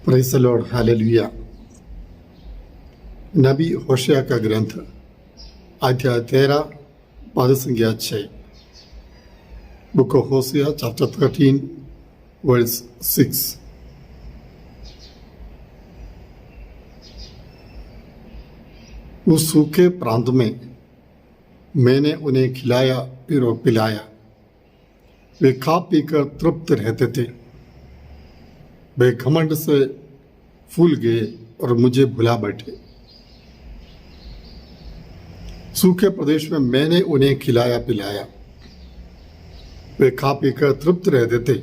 Praise the Lord, hallelujah. नबी होशे का ग्रंथ अध्याय 13 पद संख्या 6। Book of Hosea chapter 13 verse 6। उस सूखे प्रांत में मैंने उन्हें खिलाया और पिलाया। वे खा पीकर तृप्त रहते थे। वे घमंड से फूल गए और मुझे भुला बैठे। सूखे प्रदेश में मैंने उन्हें खिलाया पिलाया। वे खा पीकर तृप्त रहते थे।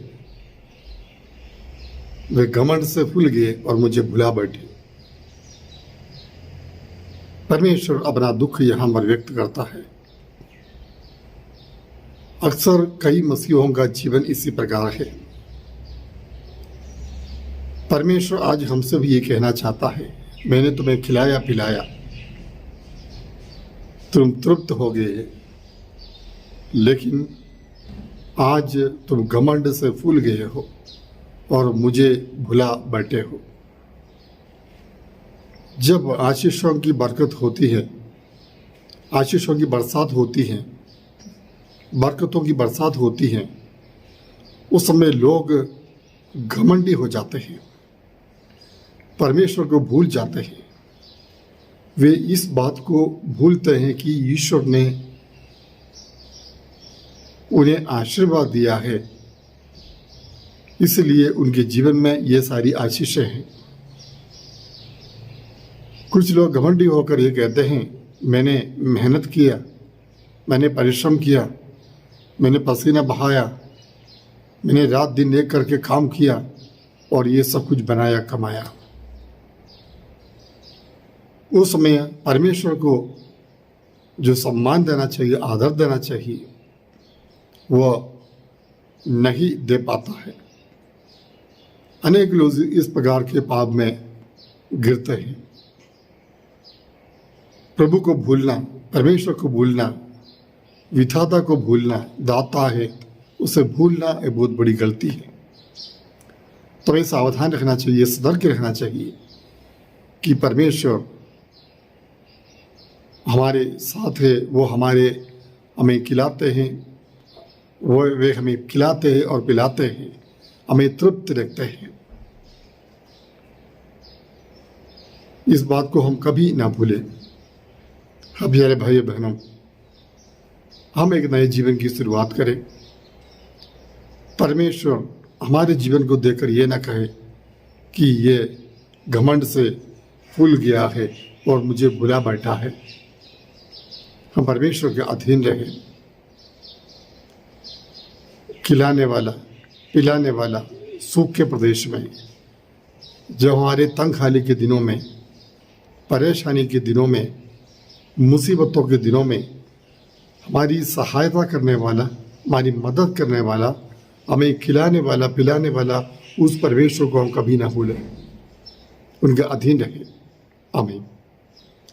वे घमंड से फूल गए और मुझे भुला बैठे। परमेश्वर अपना दुख यहां पर व्यक्त करता है। अक्सर कई मसीहों का जीवन इसी प्रकार है। परमेश्वर आज हमसे भी ये कहना चाहता है, मैंने तुम्हें खिलाया पिलाया, तुम तृप्त हो गए, लेकिन आज तुम घमंड से फूल गए हो और मुझे भुला बैठे हो। जब आशीषों की बरकत होती है, आशीषों की बरसात होती है, बरकतों की बरसात होती है, उस समय लोग घमंडी हो जाते हैं, परमेश्वर को भूल जाते हैं। वे इस बात को भूलते हैं कि ईश्वर ने उन्हें आशीर्वाद दिया है, इसलिए उनके जीवन में ये सारी आशीषें हैं। कुछ लोग घमंडी होकर ये कहते हैं, मैंने मेहनत किया, मैंने परिश्रम किया, मैंने पसीना बहाया, मैंने रात दिन एक करके काम किया और ये सब कुछ बनाया कमाया। उस समय परमेश्वर को जो सम्मान देना चाहिए, आदर देना चाहिए, वह नहीं दे पाता है। अनेक लोग इस प्रकार के पाप में गिरते हैं। प्रभु को भूलना, परमेश्वर को भूलना, विधाता को भूलना, दाता है उसे भूलना एक बहुत बड़ी गलती है। तो हमें सावधान रखना चाहिए, सतर्क रहना चाहिए कि परमेश्वर हमारे साथ है, वो हमें खिलाते हैं, वे हमें खिलाते हैं और पिलाते हैं, हमें तृप्त रखते हैं। इस बात को हम कभी ना भूलें। हाँ प्यारे भाई बहनों, हम एक नए जीवन की शुरुआत करें। परमेश्वर हमारे जीवन को देखकर ये ना कहे कि ये घमंड से फूल गया है और मुझे भुला बैठा है। हम परमेश्वर के अधीन रहें। खिलाने वाला, पिलाने वाला सूखे प्रदेश में, जब हमारे तंगहाली के दिनों में, परेशानी के दिनों में, मुसीबतों के दिनों में हमारी सहायता करने वाला, हमारी मदद करने वाला, हमें खिलाने वाला, पिलाने वाला उस परमेश्वर को हम कभी ना भूलें, उनके अधीन रहें। आमीन।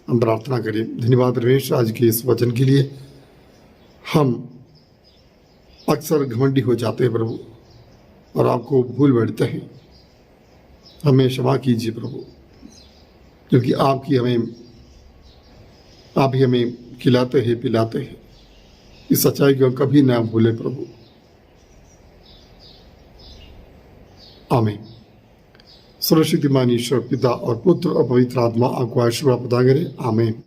हम प्रार्थना करें। धन्यवाद परमेश्वर आज के इस वचन के लिए। हम अक्सर घमंडी हो जाते हैं प्रभु और आपको भूल बैठते हैं। हमें क्षमा कीजिए प्रभु, क्योंकि आप ही हमें खिलाते हैं, पिलाते हैं। इस सच्चाई को कभी ना भूले प्रभु। आमीन। सर्वशक्तिमान ईश्वर पिता और पुत्र और पवित्र आत्मा आपको आशीर्वाद प्रदान करे। आमीन।